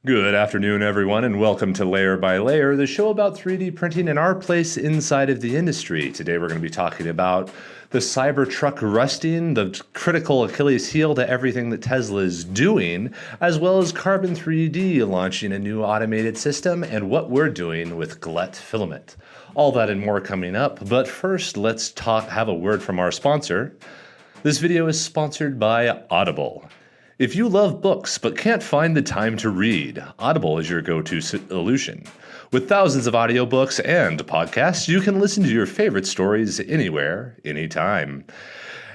Good afternoon, everyone, and welcome to Layer by Layer, the show about 3D printing and our place inside of the industry. Today, we're going to be talking about the Cybertruck rusting, the critical Achilles heel to everything that Tesla is doing, as well as Carbon 3D launching a new automated system, and what we're doing with Glut Filament. All that and more coming up, but first, let's have a word from our sponsor. This video is sponsored by Audible. If you love books but can't find the time to read, Audible is your go-to solution. With thousands of audiobooks and podcasts, you can listen to your favorite stories anywhere, anytime.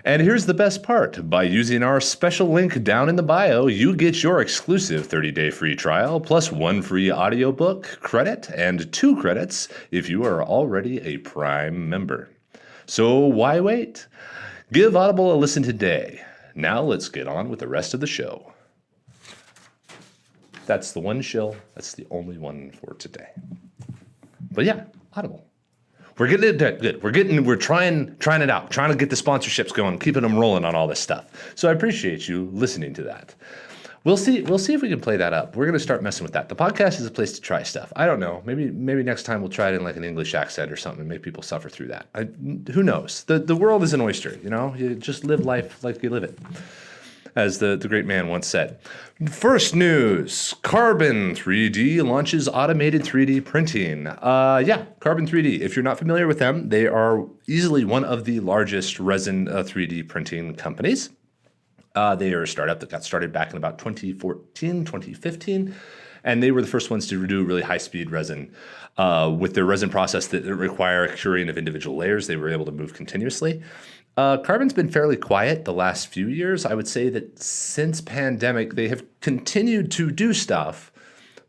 And here's the best part. By using our special link down in the bio, you get your exclusive 30-day free trial, plus 1 free audiobook credit and 2 credits if you are already a Prime member. So why wait? Give Audible a listen today. Now let's get on with the rest of the show. That's the one shill. That's the only one for today. But yeah, Audible. We're getting it good. We're trying it out, trying to get the sponsorships going, keeping them rolling on all this stuff. So I appreciate you listening to that. We'll see if we can play that up. We're going to start messing with that. The podcast is a place to try stuff. I don't know. Maybe next time we'll try it in like an English accent or something and make people suffer through that. Who knows? The world is an oyster, you know? You just live life like you live it, as the great man once said. First news, Carbon 3D launches automated 3D printing. Carbon 3D. If you're not familiar with them, they are easily one of the largest resin 3D printing companies. They are a startup that got started back in about 2014, 2015, and they were the first ones to do really high-speed resin. With their resin process that didn't require a curing of individual layers, they were able to move continuously. Carbon's been fairly quiet the last few years. I would say that since pandemic, they have continued to do stuff,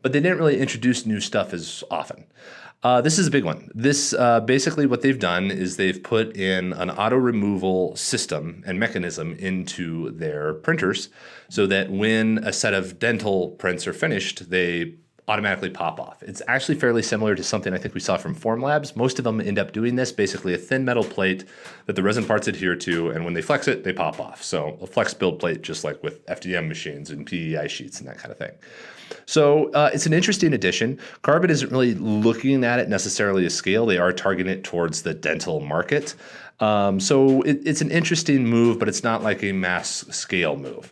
but they didn't really introduce new stuff as often. This is a big one. This basically what they've done is they've put in an auto removal system and mechanism into their printers so that when a set of dental prints are finished, they automatically pop off. It's actually fairly similar to something I think we saw from Formlabs. Most of them end up doing this, basically a thin metal plate that the resin parts adhere to, and when they flex it, they pop off. So a flex build plate, just like with FDM machines and PEI sheets and that kind of thing. So it's an interesting addition. Carbon isn't really looking at it necessarily as scale. They are targeting it towards the dental market. So it's an interesting move, but it's not like a mass scale move.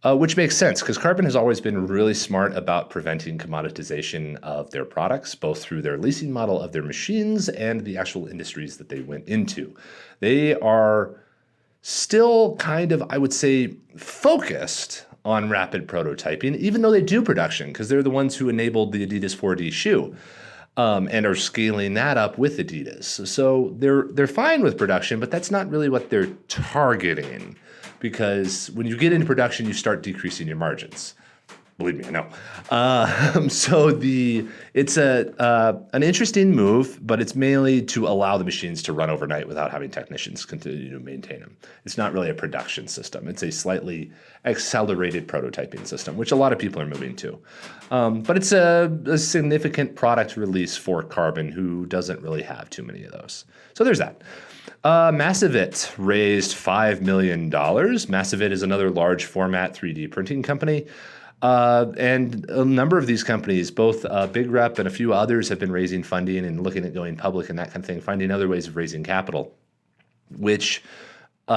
Which makes sense because Carbon has always been really smart about preventing commoditization of their products, both through their leasing model of their machines and the actual industries that they went into. They are still kind of, I would say, focused on rapid prototyping, even though they do production, because they're the ones who enabled the Adidas 4D shoe and are scaling that up with Adidas. So they're fine with production, but that's not really what they're targeting, because when you get into production, you start decreasing your margins. Believe me, I know. It's an interesting move, but it's mainly to allow the machines to run overnight without having technicians continue to maintain them. It's not really a production system. It's a slightly accelerated prototyping system, which a lot of people are moving to. But it's a significant product release for Carbon, who doesn't really have too many of those. So there's that. Massivit raised $5 million. Massivit is another large format 3D printing company. And a number of these companies, both Big Rep and a few others, have been raising funding and looking at going public and that kind of thing, finding other ways of raising capital, which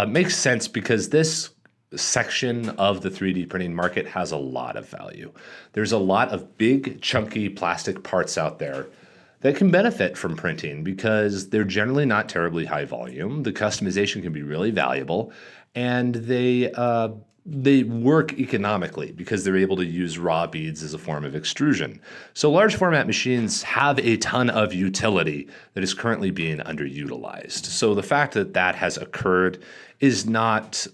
makes sense because this section of the 3D printing market has a lot of value. There's a lot of big, chunky plastic parts out there that can benefit from printing because they're generally not terribly high volume. The customization can be really valuable, and they work economically because they're able to use raw beads as a form of extrusion. So large format machines have a ton of utility that is currently being underutilized. So the fact that that has occurred is not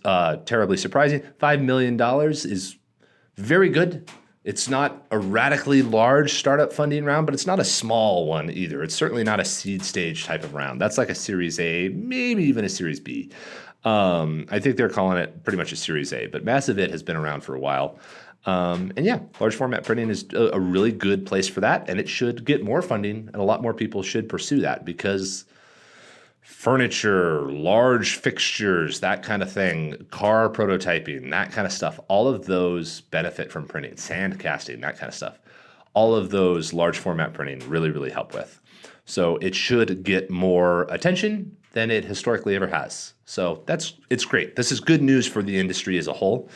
terribly surprising. $5 million is very good. It's not a radically large startup funding round, but it's not a small one either. It's certainly not a seed stage type of round. That's like a Series A, maybe even a Series B. I think they're calling it pretty much a Series A, but Massivit has been around for a while. Large format printing is a really good place for that, and it should get more funding, and a lot more people should pursue that because furniture, large fixtures, that kind of thing, car prototyping, that kind of stuff. All of those benefit from printing, sand casting, that kind of stuff. All of those large format printing really, really help with. So it should get more attention than it historically ever has. So it's great. This is good news for the industry as a whole.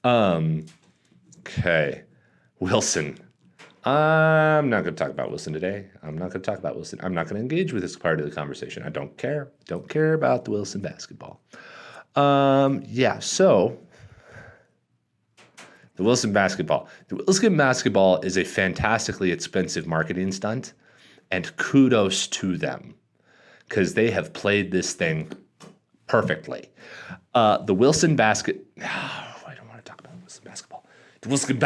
Okay. Wilson. I'm not going to talk about Wilson today. I'm not going to talk about Wilson. I'm not going to engage with this part of the conversation. I don't care. Don't care about the Wilson basketball. So the Wilson basketball. The Wilson basketball is a fantastically expensive marketing stunt, and kudos to them because they have played this thing perfectly. The Wilson basket. I don't want to talk about Wilson basketball. The Wilson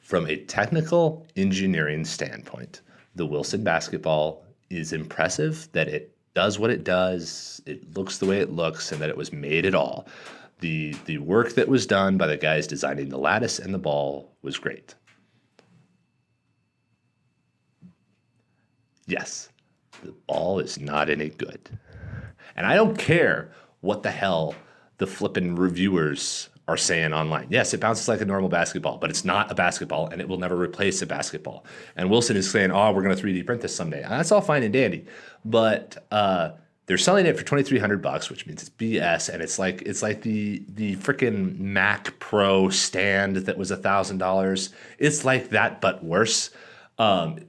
From a technical engineering standpoint, the Wilson basketball is impressive that it does what it does, it looks the way it looks, and that it was made at all. The work that was done by the guys designing the lattice and the ball was great. Yes, the ball is not any good. And I don't care what the hell the flippin' reviewers are saying online. Yes, it bounces like a normal basketball, but it's not a basketball, and it will never replace a basketball. And Wilson is saying, we're going to 3D print this someday. And that's all fine and dandy. But they're selling it for $2,300, which means it's BS. And it's like the freaking Mac Pro stand that was $1,000. It's like that, but worse.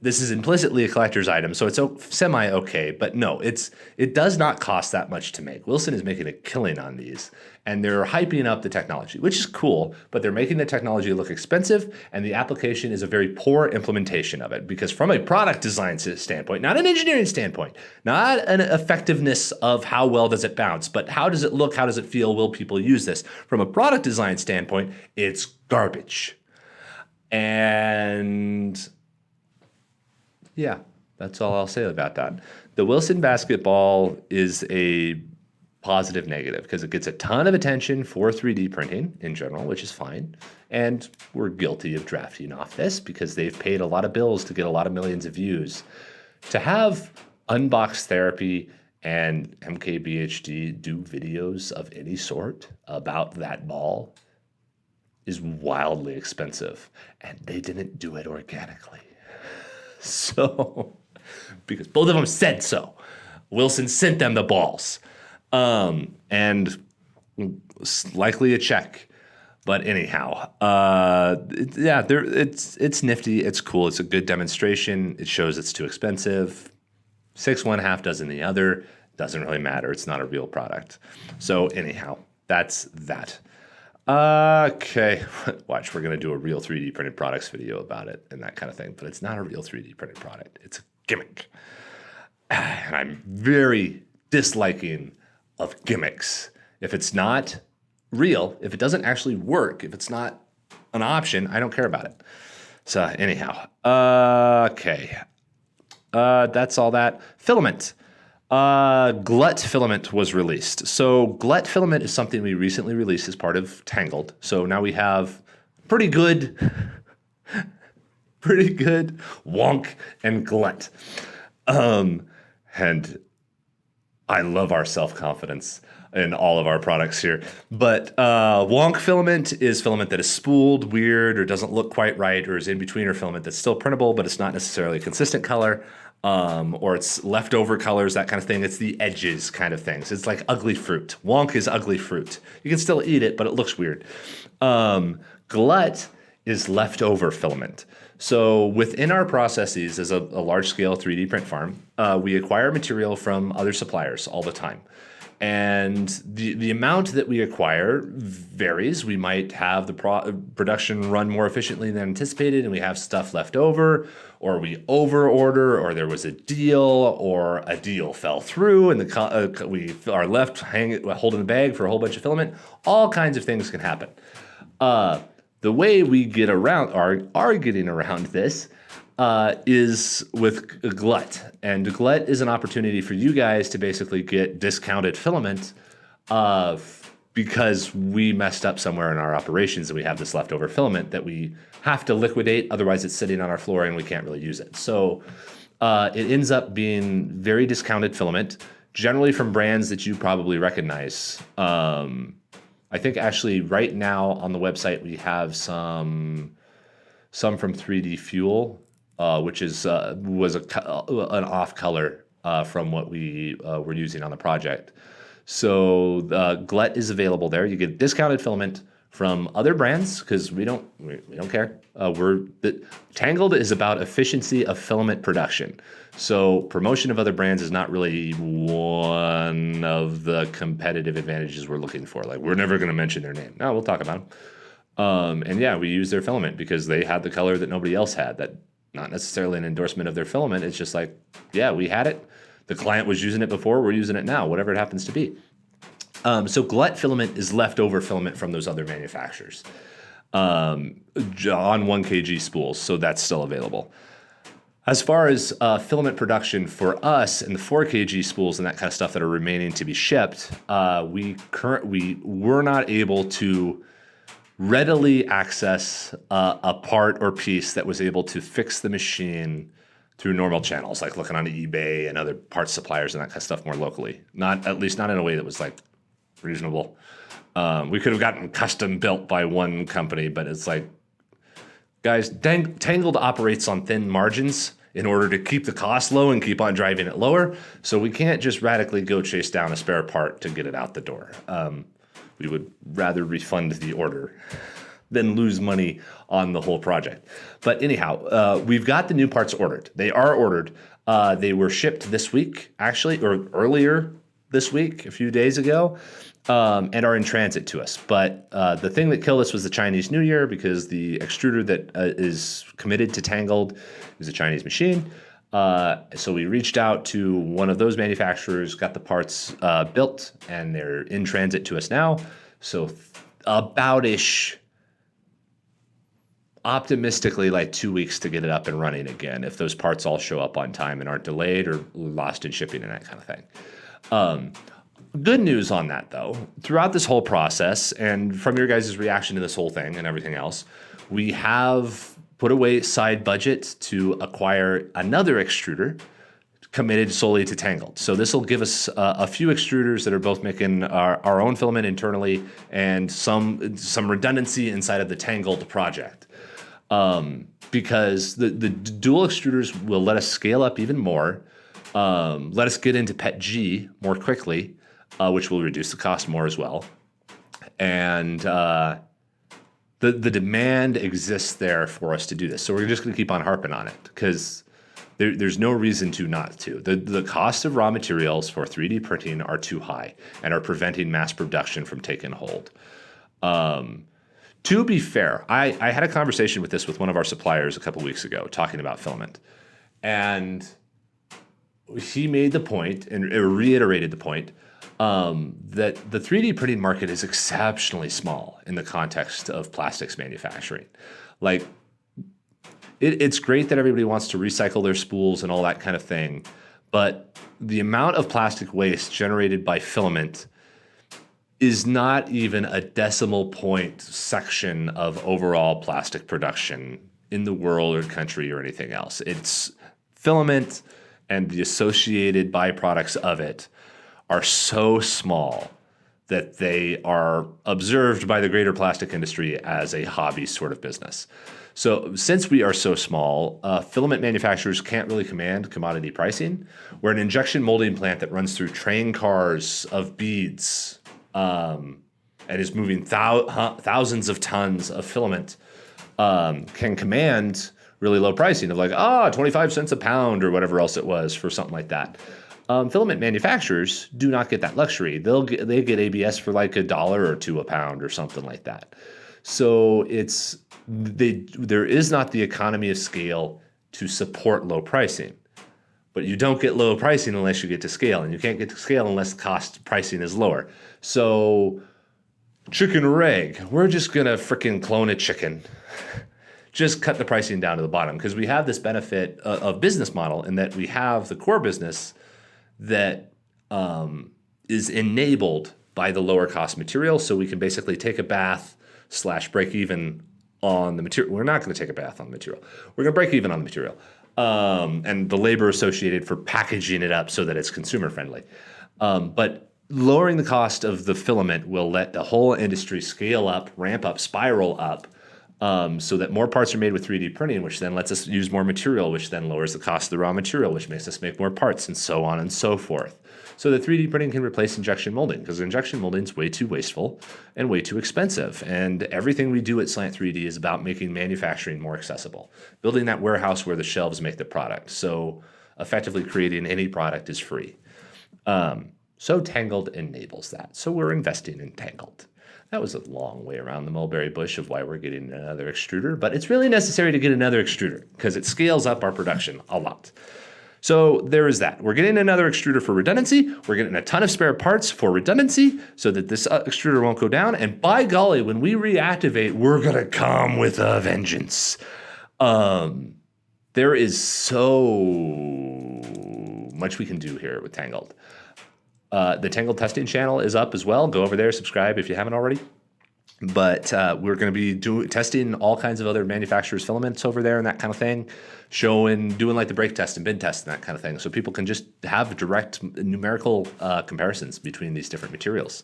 This is implicitly a collector's item, so it's semi-okay, but no, it does not cost that much to make. Wilson is making a killing on these, and they're hyping up the technology, which is cool, but they're making the technology look expensive, and the application is a very poor implementation of it, because from a product design standpoint, not an engineering standpoint, not an effectiveness of how well does it bounce, but how does it look, how does it feel, will people use this? From a product design standpoint, it's garbage. And yeah, that's all I'll say about that. The Wilson basketball is a positive negative because it gets a ton of attention for 3D printing in general, which is fine. And we're guilty of drafting off this because they've paid a lot of bills to get a lot of millions of views. To have Unbox Therapy and MKBHD do videos of any sort about that ball is wildly expensive. And they didn't do it organically. So, because both of them said so. Wilson sent them the balls. And likely a check. But anyhow, it's nifty. It's cool. It's a good demonstration. It shows it's too expensive. 6 one, half dozen the other. Doesn't really matter. It's not a real product. So anyhow, that's that. Okay, watch, we're going to do a real 3D printed products video about it and that kind of thing, but it's not a real 3D printed product. It's a gimmick. And I'm very disliking of gimmicks. If it's not real, if it doesn't actually work, if it's not an option, I don't care about it. So anyhow, okay. That's all that. Filament. Glut Filament was released. So Glut Filament is something we recently released as part of Tangled. So now we have pretty good Wonk and Glut. And I love our self-confidence in all of our products here. But Wonk filament is filament that is spooled, weird, or doesn't look quite right, or is in between, or filament that's still printable, but it's not necessarily a consistent color. Or it's leftover colors, that kind of thing. It's the edges kind of things. It's like ugly fruit. Wonk is ugly fruit. You can still eat it, but it looks weird. Glut is leftover filament. So within our processes as a large-scale 3D print farm, we acquire material from other suppliers all the time. And the amount that we acquire varies. We might have the production run more efficiently than anticipated, and we have stuff left over, or we over-order, or there was a deal, or a deal fell through, and we are left holding the bag for a whole bunch of filament. All kinds of things can happen. The way we get around are getting around this is with Glut. And Glut is an opportunity for you guys to basically get discounted filament because we messed up somewhere in our operations and we have this leftover filament that we have to liquidate. Otherwise, it's sitting on our floor and we can't really use it. So it ends up being very discounted filament, generally from brands that you probably recognize. I think actually right now on the website we have some from 3D Fuel, which is was an off color from what we were using on the project. So Glut is available there. You get discounted filament from other brands because we don't care. Tangled is about efficiency of filament production. So promotion of other brands is not really one of the competitive advantages we're looking for. Like, we're never going to mention their name. No, we'll talk about them. And yeah, we use their filament because they had the color that nobody else had. That not necessarily an endorsement of their filament. It's just like, yeah, we had it. The client was using it before. We're using it now, whatever it happens to be. So Glut filament is leftover filament from those other manufacturers on 1 kg spools. So that's still available. As far as filament production for us and the 4 kg spools and that kind of stuff that are remaining to be shipped, we're not able to readily access a part or piece that was able to fix the machine through normal channels, like looking on eBay and other parts suppliers and that kind of stuff more locally. At least not in a way that was like reasonable. We could have gotten custom built by one company, but it's like, guys, Tangled operates on thin margins in order to keep the cost low and keep on driving it lower. So we can't just radically go chase down a spare part to get it out the door. We would rather refund the order than lose money on the whole project. But anyhow, we've got the new parts ordered. They are ordered. They were shipped this week, actually, or earlier this week, a few days ago, and are in transit to us. But the thing that killed us was the Chinese New Year, because the extruder that is committed to Tangled is a Chinese machine. So we reached out to one of those manufacturers, got the parts built, and they're in transit to us now. So about-ish, optimistically, like 2 weeks to get it up and running again, if those parts all show up on time and aren't delayed or lost in shipping and that kind of thing. Good news on that, though. Throughout this whole process, and from your guys' reaction to this whole thing and everything else, we have put away side budget to acquire another extruder committed solely to Tangled. So this will give us a few extruders that are both making our own filament internally and some redundancy inside of the Tangled project. Because the dual extruders will let us scale up even more, let us get into PET-G more quickly, which will reduce the cost more as well. And the demand exists there for us to do this. So we're just going to keep on harping on it because there's no reason to not to. The cost of raw materials for 3D printing are too high and are preventing mass production from taking hold. To be fair, I had a conversation with one of our suppliers a couple weeks ago talking about filament. And he made the point and reiterated the point that the 3D printing market is exceptionally small in the context of plastics manufacturing. Like, it's great that everybody wants to recycle their spools and all that kind of thing, but the amount of plastic waste generated by filament is not even a decimal point section of overall plastic production in the world or country or anything else. It's filament and the associated byproducts of it are so small that they are observed by the greater plastic industry as a hobby sort of business. So since we are so small, filament manufacturers can't really command commodity pricing. We're an injection molding plant that runs through train cars of beads and is moving thousands of tons of filament, can command really low pricing of like, 25 cents a pound or whatever else it was for something like that. Filament manufacturers do not get that luxury. They get ABS for like $1 or $2 a pound or something like that. So there is not the economy of scale to support low pricing. But you don't get low pricing unless you get to scale, and you can't get to scale unless cost pricing is lower. So chicken or egg, we're just gonna freaking clone a chicken. Just cut the pricing down to the bottom, because we have this benefit of business model in that we have the core business that is enabled by the lower cost material. So we can basically take a bath / break even on the material. We're not going to take a bath on the material. We're going to break even on the material. and the labor associated for packaging it up so that it's consumer friendly. But lowering the cost of the filament will let the whole industry scale up, ramp up, spiral up, so that more parts are made with 3D printing, which then lets us use more material, which then lowers the cost of the raw material, which makes us make more parts, and so on and so forth. So that 3D printing can replace injection molding, because injection molding is way too wasteful and way too expensive. And everything we do at Slant 3D is about making manufacturing more accessible, building that warehouse where the shelves make the product. So effectively creating any product is free. So Tangled enables that. So we're investing in Tangled. That was a long way around the mulberry bush of why we're getting another extruder, but it's really necessary to get another extruder because it scales up our production a lot. So there is that. We're getting another extruder for redundancy. We're getting a ton of spare parts for redundancy so that this extruder won't go down. And by golly, when we reactivate, we're going to come with a vengeance. There is so much we can do here with Tangled. The Tangled testing channel is up as well. Go over there, subscribe if you haven't already. But we're going to be testing all kinds of other manufacturers' filaments over there and that kind of thing, doing like the brake test and bid test and that kind of thing, so people can just have direct numerical comparisons between these different materials.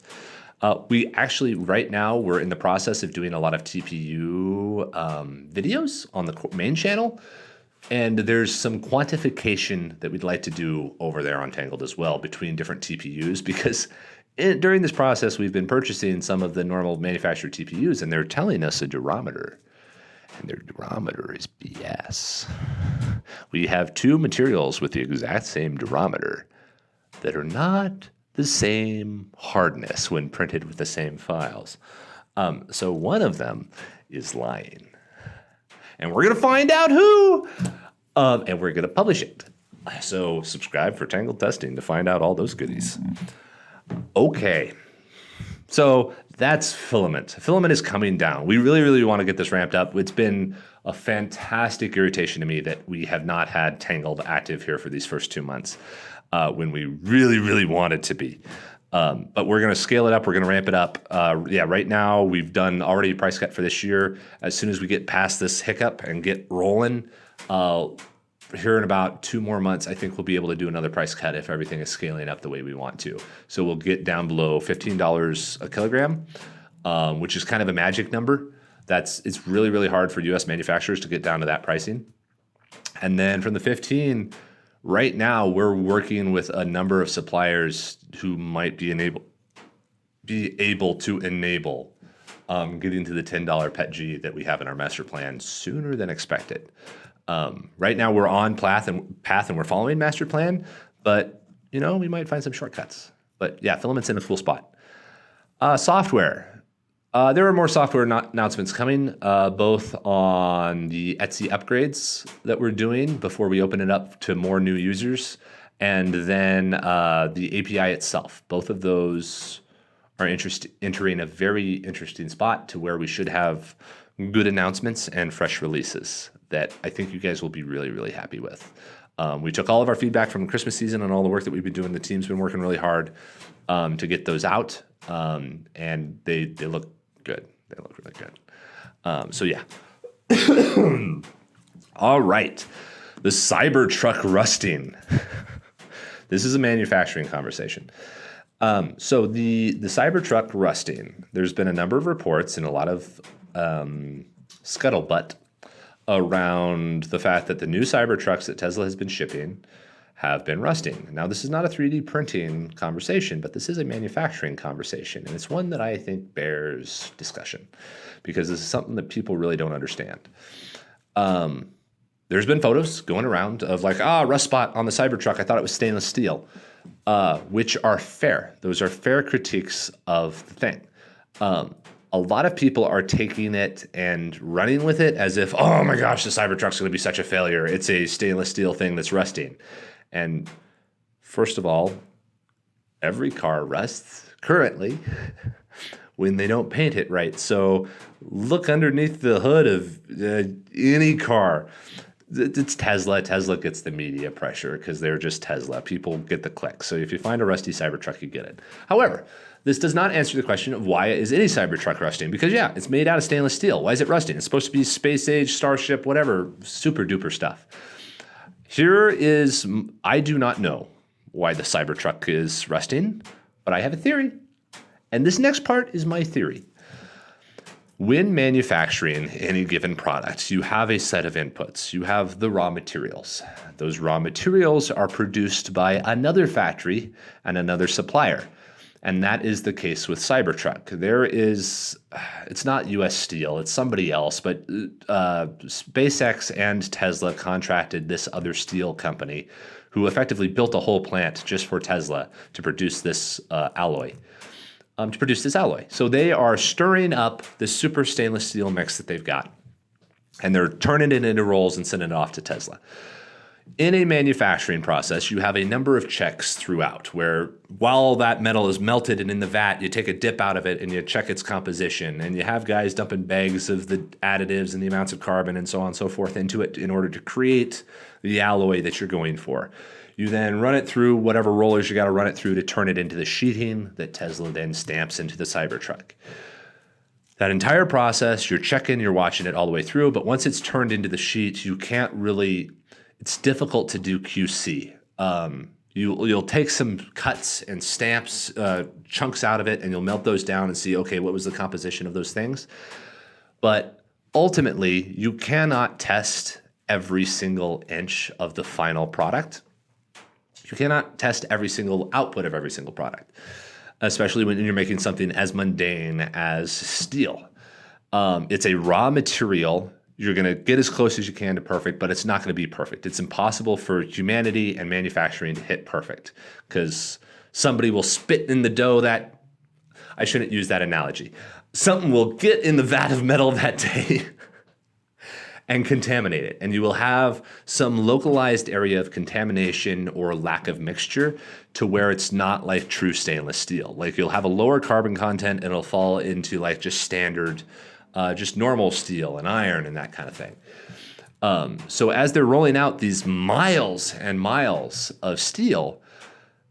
We actually, right now, we're in the process of doing a lot of TPU videos on the main channel, and there's some quantification that we'd like to do over there on Tangled as well between different TPUs, because during this process, we've been purchasing some of the normal manufactured TPUs, and they're telling us a durometer, and their durometer is BS. We have two materials with the exact same durometer that are not the same hardness when printed with the same files. So one of them is lying, and we're going to find out who, and we're going to publish it. So subscribe for Tangled Testing to find out all those goodies. Okay, so that's Filament. Filament is coming down. We really, really want to get this ramped up. It's been a fantastic irritation to me that we have not had Tangled active here for these first 2 months when we really, really wanted to be. But we're going to scale it up. We're going to ramp it up. Right now we've done already a price cut for this year. As soon as we get past this hiccup and get rolling, here in about 2 more months, I think we'll be able to do another price cut if everything is scaling up the way we want to. So we'll get down below $15 a kilogram, which is kind of a magic number. It's really, really hard for U.S. manufacturers to get down to that pricing. And then from the 15, right now we're working with a number of suppliers who might be able to enable getting to the $10 PET-G that we have in our master plan sooner than expected. Right now we're on path and we're following master plan, but we might find some shortcuts. But yeah, Filament's in a cool spot. Software. There are more software announcements coming, both on the Etsy upgrades that we're doing before we open it up to more new users, and then the API itself. Both of those are entering a very interesting spot to where we should have good announcements and fresh releases that I think you guys will be really, really happy with. We took all of our feedback from the Christmas season and all the work that we've been doing. The team's been working really hard to get those out, and they look good. They look really good. So yeah. All right. The Cybertruck rusting. This is a manufacturing conversation. So the Cybertruck rusting, there's been a number of reports and a lot of scuttlebutt around the fact that the new Cybertrucks that Tesla has been shipping have been rusting. Now, this is not a 3D printing conversation, but this is a manufacturing conversation, and it's one that I think bears discussion because this is something that people really don't understand. There's been photos going around of like, rust spot on the Cybertruck. I thought it was stainless steel, which are fair. Those are fair critiques of the thing. A lot of people are taking it and running with it as if, oh my gosh, the Cybertruck's going to be such a failure. It's a stainless steel thing that's rusting. And first of all, every car rusts currently when they don't paint it right. So look underneath the hood of any car. It's Tesla. Tesla gets the media pressure because they're just Tesla. People get the clicks. So if you find a rusty Cybertruck, you get it. However, this does not answer the question of why is any Cybertruck rusting? Because yeah, it's made out of stainless steel. Why is it rusting? It's supposed to be space age, starship, whatever, super duper stuff. I do not know why the Cybertruck is rusting, but I have a theory. And this next part is my theory. When manufacturing any given product, you have a set of inputs. You have the raw materials. Those raw materials are produced by another factory and another supplier. And that is the case with Cybertruck. It's not US Steel, it's somebody else, but SpaceX and Tesla contracted this other steel company who effectively built a whole plant just for Tesla to produce this alloy. So they are stirring up this super stainless steel mix that they've got, and they're turning it into rolls and sending it off to Tesla. In a manufacturing process, you have a number of checks throughout where while that metal is melted and in the vat, you take a dip out of it and you check its composition, and you have guys dumping bags of the additives and the amounts of carbon and so on and so forth into it in order to create the alloy that you're going for. You then run it through whatever rollers you got to run it through to turn it into the sheeting that Tesla then stamps into the Cybertruck. That entire process, you're checking, you're watching it all the way through, but once it's turned into the sheet, it's difficult to do QC. You'll take some cuts and stamps, chunks out of it, and you'll melt those down and see, okay, what was the composition of those things? But ultimately, you cannot test every single inch of the final product. You cannot test every single output of every single product, especially when you're making something as mundane as steel. It's a raw material. You're going to get as close as you can to perfect, but it's not going to be perfect. It's impossible for humanity and manufacturing to hit perfect because somebody will spit in the dough I shouldn't use that analogy. Something will get in the vat of metal that day and contaminate it. And you will have some localized area of contamination or lack of mixture to where it's not like true stainless steel. Like you'll have a lower carbon content and it'll fall into like just standard, just normal steel and iron and that kind of thing. So as they're rolling out these miles and miles of steel,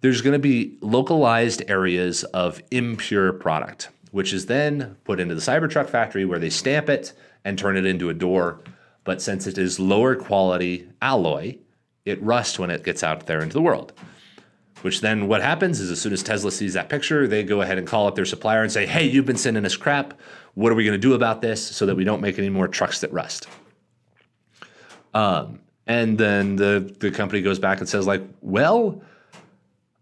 there's going to be localized areas of impure product, which is then put into the Cybertruck factory where they stamp it and turn it into a door. But since it is lower quality alloy, it rusts when it gets out there into the world. Which then what happens is as soon as Tesla sees that picture, they go ahead and call up their supplier and say, hey, you've been sending us crap. What are we going to do about this so that we don't make any more trucks that rust? And then the company goes back and says like, well,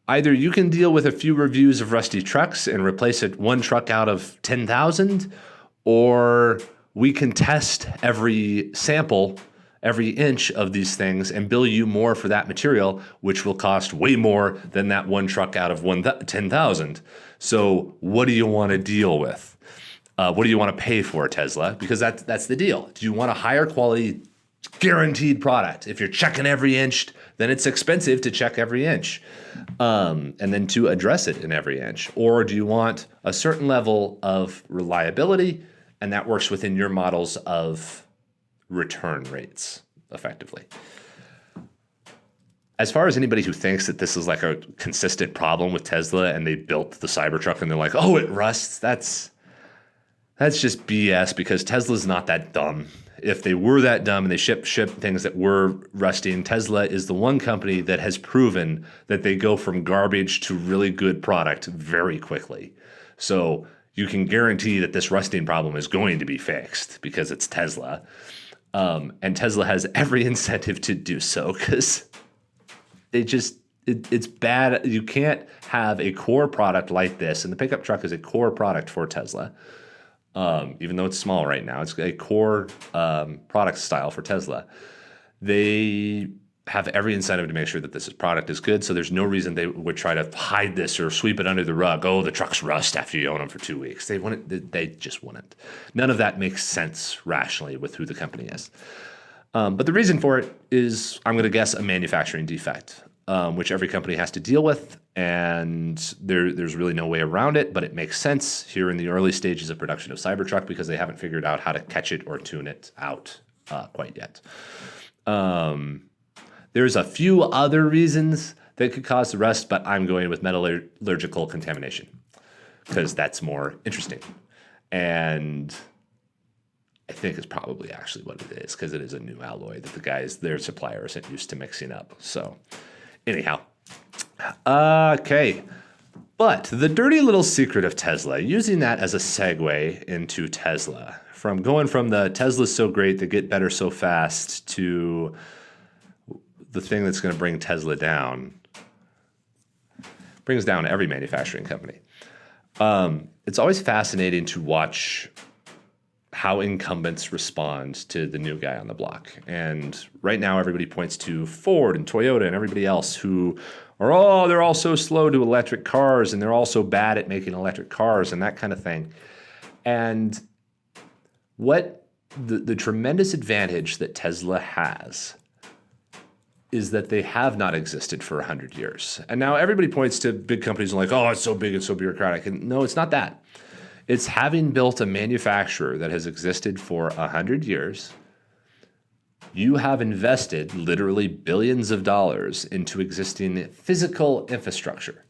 either you can deal with a few reviews of rusty trucks and replace it one truck out of 10,000, or we can test every sample, every inch of these things and bill you more for that material, which will cost way more than that one truck out of 10,000. So what do you want to deal with? What do you want to pay for, Tesla? Because that's the deal. Do you want a higher quality guaranteed product? If you're checking every inch, then it's expensive to check every inch and then to address it in every inch. Or do you want a certain level of reliability? And that works within your models of return rates, effectively. As far as anybody who thinks that this is like a consistent problem with Tesla and they built the Cybertruck and they're like, oh, it rusts, that's just BS because Tesla's not that dumb. If they were that dumb and they ship things that were rusting, Tesla is the one company that has proven that they go from garbage to really good product very quickly. So you can guarantee that this rusting problem is going to be fixed because it's Tesla. And Tesla has every incentive to do so because it's bad. You can't have a core product like this. And the pickup truck is a core product for Tesla. Even though it's small right now, it's a core product style for Tesla. They have every incentive to make sure that this product is good. So there's no reason they would try to hide this or sweep it under the rug. Oh, the trucks rust after you own them for 2 weeks. They just wouldn't. None of that makes sense rationally with who the company is. But the reason for it is, I'm going to guess, a manufacturing defect, which every company has to deal with. And there's really no way around it, but it makes sense here in the early stages of production of Cybertruck because they haven't figured out how to catch it or tune it out quite yet. There's a few other reasons that could cause the rust, but I'm going with metallurgical contamination because that's more interesting. And I think is probably actually what it is, because it is a new alloy that their supplier isn't used to mixing up. So anyhow, okay. But the dirty little secret of Tesla, using that as a segue into Tesla, going from the Tesla's so great, they get better so fast, to the thing that's going to bring Tesla down, brings down every manufacturing company. It's always fascinating to watch how incumbents respond to the new guy on the block. And right now, everybody points to Ford and Toyota and everybody else who are, they're all so slow to electric cars, and they're all so bad at making electric cars and that kind of thing. And what the tremendous advantage that Tesla has is that they have not existed for 100 years. And now everybody points to big companies and like, oh, it's so big, it's so bureaucratic. And no, it's not that. It's having built a manufacturer that has existed for 100 years. You have invested literally billions of dollars into existing physical infrastructure.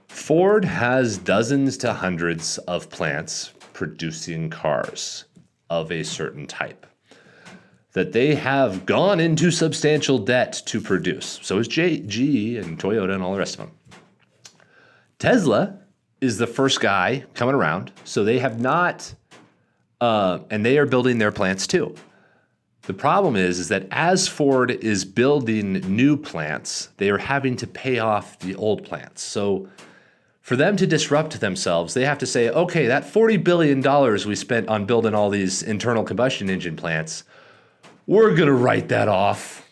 Ford has dozens to hundreds of plants producing cars of a certain type that they have gone into substantial debt to produce. So is GE and Toyota and all the rest of them. Tesla is the first guy coming around, so they have not, and they are building their plants too. The problem is that as Ford is building new plants, they are having to pay off the old plants. So for them to disrupt themselves, they have to say, okay, that $40 billion we spent on building all these internal combustion engine plants, we're going to write that off.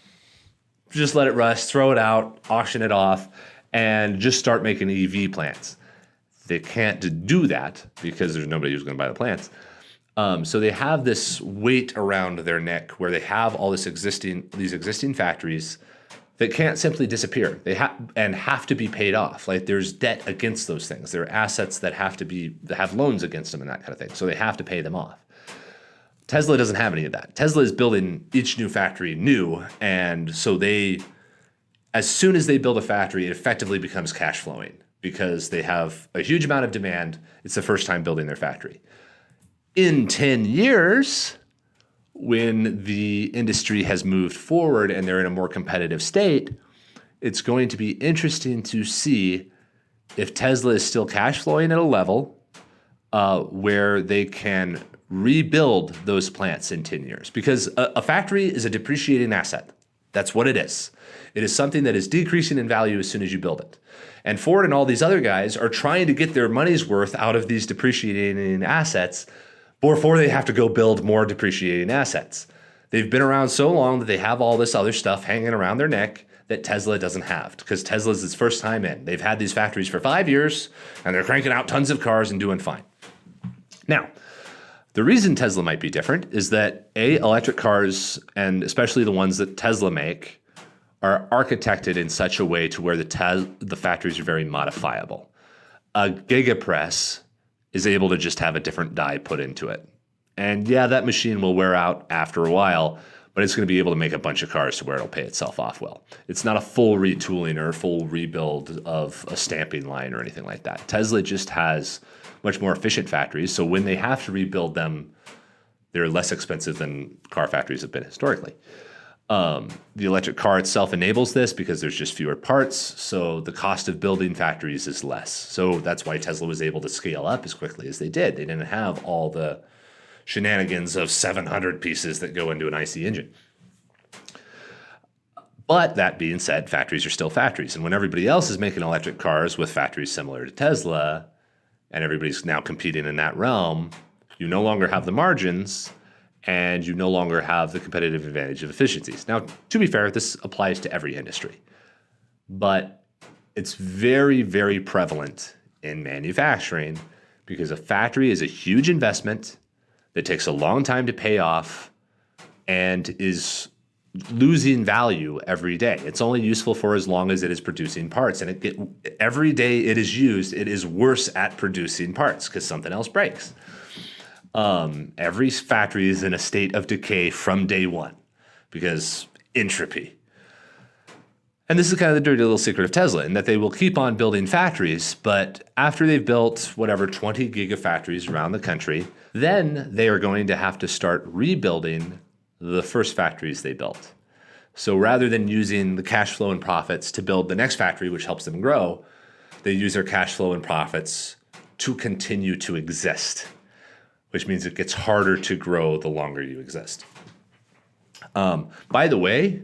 Just let it rust, throw it out, auction it off, and just start making EV plants. They can't do that because there's nobody who's going to buy the plants. So they have this weight around their neck where they have all these existing factories that can't simply disappear. They have to be paid off. Like there's debt against those things. There are assets that have loans against them and that kind of thing. So they have to pay them off. Tesla doesn't have any of that. Tesla is building each new factory new, and so as soon as they build a factory, it effectively becomes cash flowing because they have a huge amount of demand. It's the first time building their factory. In 10 years, when the industry has moved forward and they're in a more competitive state, it's going to be interesting to see if Tesla is still cash flowing at a level where they can rebuild those plants in 10 years. Because a factory is a depreciating asset. That's what it is. It is something that is decreasing in value as soon as you build it. And Ford and all these other guys are trying to get their money's worth out of these depreciating assets before they have to go build more depreciating assets. They've been around so long that they have all this other stuff hanging around their neck that Tesla doesn't have, because Tesla's its first time in. They've had these factories for 5 years, and they're cranking out tons of cars and doing fine. Now, the reason Tesla might be different is that electric cars, and especially the ones that Tesla make, are architected in such a way to where the factories are very modifiable. A gigapress is able to just have a different die put into it. And yeah, that machine will wear out after a while, but it's going to be able to make a bunch of cars to where it'll pay itself off well. It's not a full retooling or a full rebuild of a stamping line or anything like that. Tesla just has much more efficient factories, so when they have to rebuild them, they're less expensive than car factories have been historically. The electric car itself enables this because there's just fewer parts, so the cost of building factories is less. So that's why Tesla was able to scale up as quickly as they did. They didn't have all the shenanigans of 700 pieces that go into an IC engine. But that being said, factories are still factories. And when everybody else is making electric cars with factories similar to Tesla, and everybody's now competing in that realm, you no longer have the margins, and you no longer have the competitive advantage of efficiencies. Now, to be fair, this applies to every industry, but it's very, very prevalent in manufacturing because a factory is a huge investment that takes a long time to pay off and is losing value every day. It's only useful for as long as it is producing parts, and every day it is used, it is worse at producing parts because something else breaks. Every factory is in a state of decay from day one because entropy. And this is kind of the dirty little secret of Tesla, in that they will keep on building factories, but after they've built 20 gigafactories around the country, Then they are going to have to start rebuilding the first factories they built. So rather than using the cash flow and profits to build the next factory, which helps them grow, they use their cash flow and profits to continue to exist, which means it gets harder to grow the longer you exist. By the way,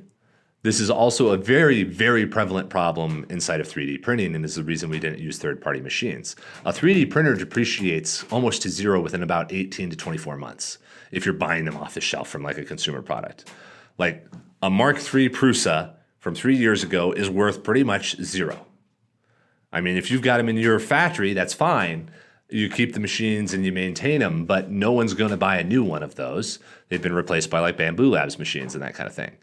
this is also a very, very prevalent problem inside of 3D printing, and is the reason we didn't use third-party machines. A 3D printer depreciates almost to zero within about 18 to 24 months if you're buying them off the shelf from like a consumer product. Like a Mark III Prusa from 3 years ago is worth pretty much zero. I mean, if you've got them in your factory, that's fine. You keep the machines and you maintain them, but no one's going to buy a new one of those. They've been replaced by like Bamboo Labs machines and that kind of thing.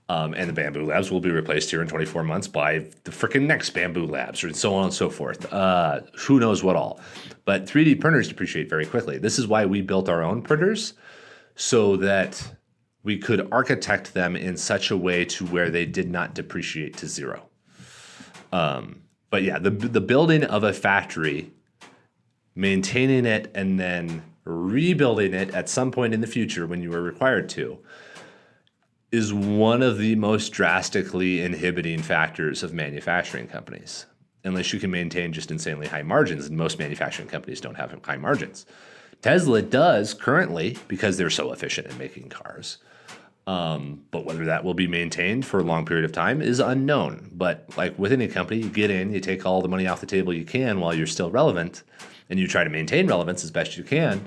And the Bamboo Labs will be replaced here in 24 months by the freaking next Bamboo Labs, and so on and so forth. Who knows what all. But 3D printers depreciate very quickly. This is why we built our own printers, so that we could architect them in such a way to where they did not depreciate to zero. But yeah, the building of a factory, maintaining it, and then rebuilding it at some point in the future when you are required to, is one of the most drastically inhibiting factors of manufacturing companies, unless you can maintain just insanely high margins, and most manufacturing companies don't have high margins. Tesla does currently because they're so efficient in making cars. But whether that will be maintained for a long period of time is unknown. But like with any company, you get in, you take all the money off the table you can while you're still relevant, and you try to maintain relevance as best you can.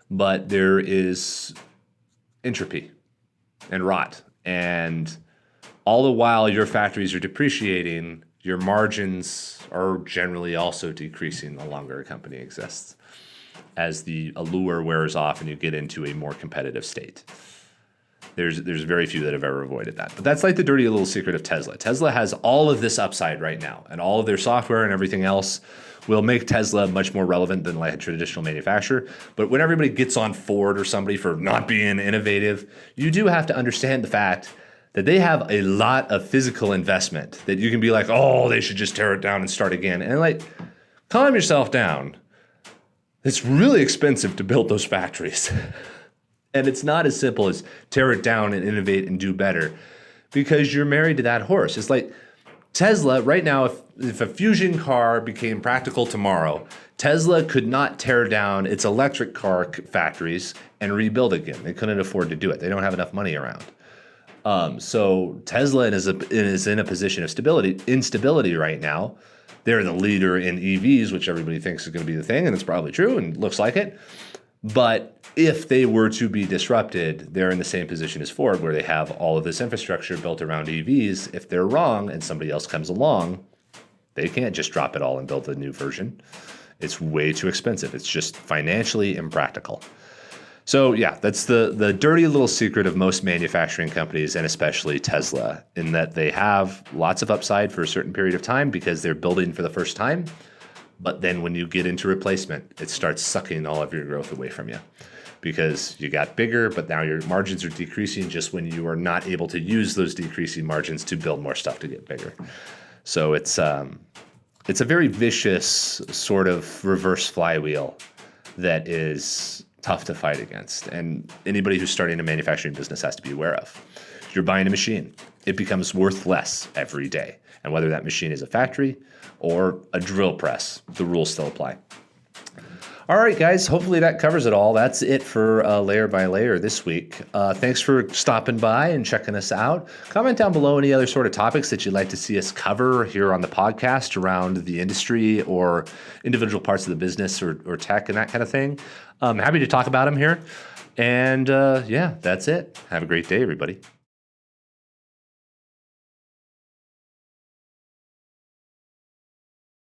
But there is entropy and rot. And all the while your factories are depreciating, your margins are generally also decreasing the longer a company exists, as the allure wears off and you get into a more competitive state. There's very few that have ever avoided that. But that's like the dirty little secret of Tesla. Tesla has all of this upside right now, and all of their software and everything else will make Tesla much more relevant than like a traditional manufacturer. But when everybody gets on Ford or somebody for not being innovative, you do have to understand the fact that they have a lot of physical investment that you can be like, oh, they should just tear it down and start again. And like, calm yourself down. It's really expensive to build those factories. And it's not as simple as tear it down and innovate and do better, because you're married to that horse. It's like Tesla right now, if a fusion car became practical tomorrow, Tesla could not tear down its electric car factories and rebuild again. They couldn't afford to do it. They don't have enough money around. So Tesla is in a position of instability right now. They're the leader in EVs, which everybody thinks is going to be the thing, and it's probably true and looks like it. But if they were to be disrupted, they're in the same position as Ford, where they have all of this infrastructure built around EVs. If they're wrong and somebody else comes along, they can't just drop it all and build a new version. It's way too expensive. It's just financially impractical. So yeah, that's the dirty little secret of most manufacturing companies, and especially Tesla, in that they have lots of upside for a certain period of time because they're building for the first time. But then when you get into replacement, it starts sucking all of your growth away from you, because you got bigger, but now your margins are decreasing just when you are not able to use those decreasing margins to build more stuff to get bigger. So it's a very vicious sort of reverse flywheel that is tough to fight against. And anybody who's starting a manufacturing business has to be aware of. You're buying a machine. It becomes worth less every day. And whether that machine is a factory or a drill press, the rules still apply. All right, guys, hopefully that covers it all. That's it for Layer by Layer this week. Thanks for stopping by and checking us out. Comment down below any other sort of topics that you'd like to see us cover here on the podcast around the industry or individual parts of the business or tech and that kind of thing. I'm happy to talk about them here. And yeah, that's it. Have a great day, everybody.